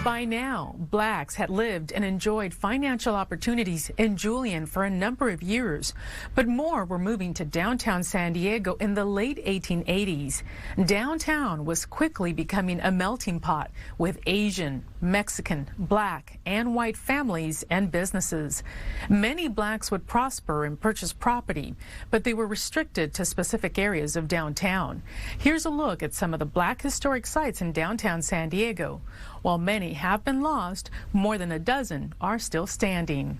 By now, blacks had lived and enjoyed financial opportunities in Julian for a number of years, but more were moving to downtown San Diego in the late 1880s. Downtown was quickly becoming a melting pot with Asian, Mexican, black, and white families and businesses. Many blacks would prosper and purchase property, but they were restricted to specific areas of downtown. Here's a look at some of the black historic sites in downtown San Diego. While many have been lost, more than a dozen are still standing.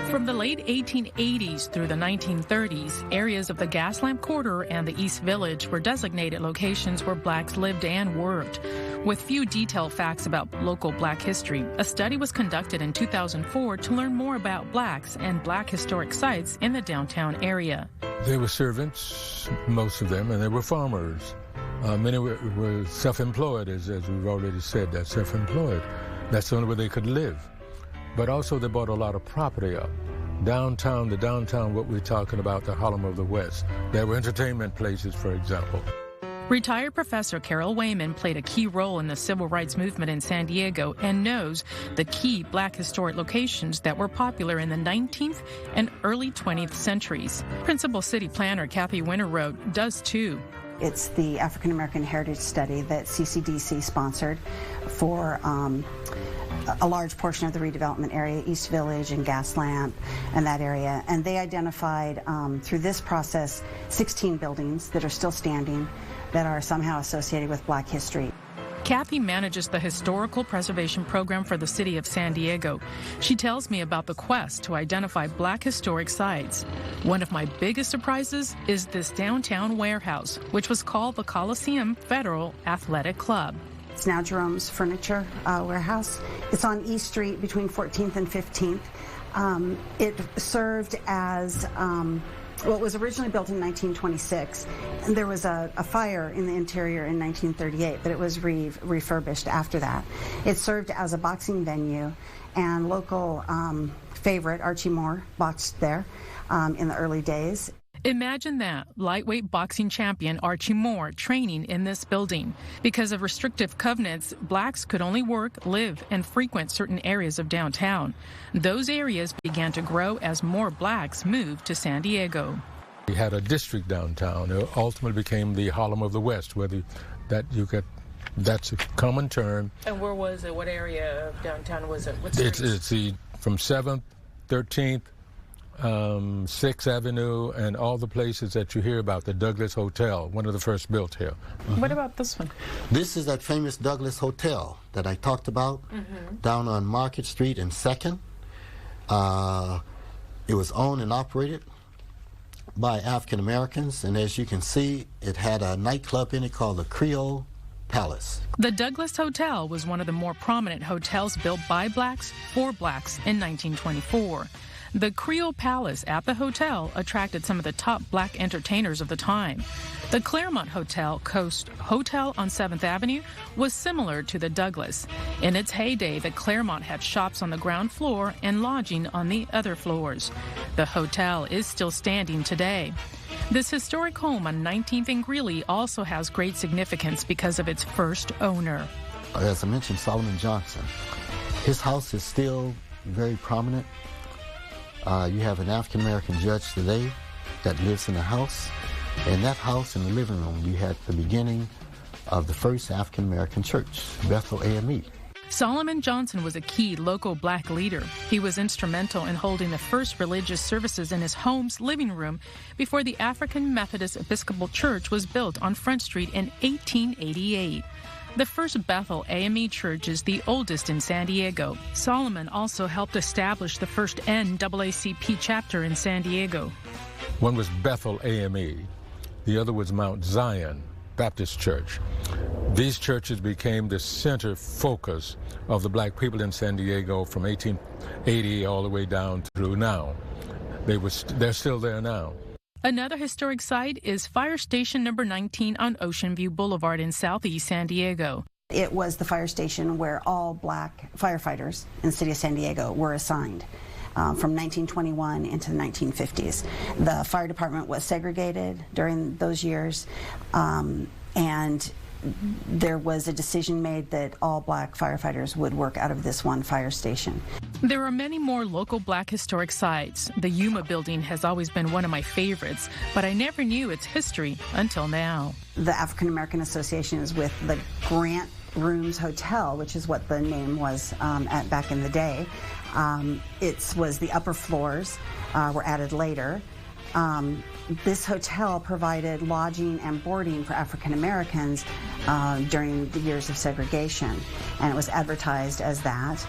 From the late 1880s through the 1930s, areas of the Gaslamp Quarter and the East Village were designated locations where blacks lived and worked. With few detailed facts about local black history, a study was conducted in 2004 to learn more about blacks and black historic sites in the downtown area. They were servants, most of them, and they were farmers. Many were self-employed, as we've already said, they're self-employed. That's the only way they could live. But also they bought a lot of property up. Downtown, the downtown, what we're talking about, the Harlem of the West. There were entertainment places, for example. Retired Professor Carol Wayman played a key role in the civil rights movement in San Diego and knows the key black historic locations that were popular in the 19th and early 20th centuries. Principal city planner Kathy Winterrote does too. It's the African American Heritage Study that CCDC sponsored for a large portion of the redevelopment area, East Village and Gaslamp and that area. And they identified through this process 16 buildings that are still standing that are somehow associated with black history. Kathy manages the historical preservation program for the city of San Diego. She tells me about the quest to identify black historic sites. One of my biggest surprises is this downtown warehouse, which was called the Coliseum Federal Athletic Club. It's now Jerome's furniture warehouse. It's on East Street between 14th and 15th. It served as well, it was originally built in 1926, and there was a fire in the interior in 1938, but it was refurbished after that. It served as a boxing venue, and local favorite Archie Moore boxed there in the early days. Imagine that, lightweight boxing champion Archie Moore training in this building. Because of restrictive covenants, blacks could only work, live, and frequent certain areas of downtown. Those areas began to grow as more blacks moved to San Diego. We had a district downtown. It ultimately became the Harlem of the West, that's a common term. And where was it? What area of downtown was it? It's from 7th, 13th, 6th Avenue, and all the places that you hear about. The Douglas Hotel, one of the first built here. What about this one? This is that famous Douglas Hotel that I talked about down on Market Street in 2nd. It was owned and operated by African Americans, and as you can see, it had a nightclub in it called the Creole Palace. The Douglas Hotel was one of the more prominent hotels built by blacks for blacks in 1924. The Creole Palace at the hotel attracted some of the top black entertainers of the time. The Clermont Hotel, Coast Hotel on 7th Avenue, was similar to the Douglas. In its heyday, the Clermont had shops on the ground floor and lodging on the other floors. The hotel is still standing today. This historic home on 19th and Greeley also has great significance because of its first owner. As I mentioned, Solomon Johnson. His house is still very prominent. You have an African-American judge today that lives in the house. In that house, in the living room, you had the beginning of the first African-American church, Bethel AME. Solomon Johnson was a key local black leader. He was instrumental in holding the first religious services in his home's living room before the African Methodist Episcopal Church was built on Front Street in 1888. The first Bethel AME church is the oldest in San Diego. Solomon also helped establish the first NAACP chapter in San Diego. One was Bethel AME. The other was Mount Zion Baptist Church. These churches became the center focus of the black people in San Diego from 1880 all the way down through now. They're still there now. Another historic site is Fire Station number 19 on Ocean View Boulevard in southeast San Diego. It was the fire station where all black firefighters in the city of San Diego were assigned. From 1921 into the 1950s. The fire department was segregated during those years. and there was a decision made that all black firefighters would work out of this one fire station. There are many more local black historic sites. The Yuma building has always been one of my favorites, but I never knew its history until now. The African American Association is with the Grant Rooms Hotel, which is what the name was back in the day. It was the upper floors were added later. This hotel provided lodging and boarding for African Americans during the years of segregation, and it was advertised as that.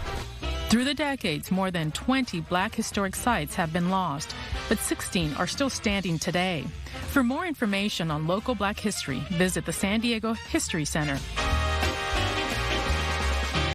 Through the decades, more than 20 black historic sites have been lost, but 16 are still standing today. For more information on local black history, visit the San Diego History Center.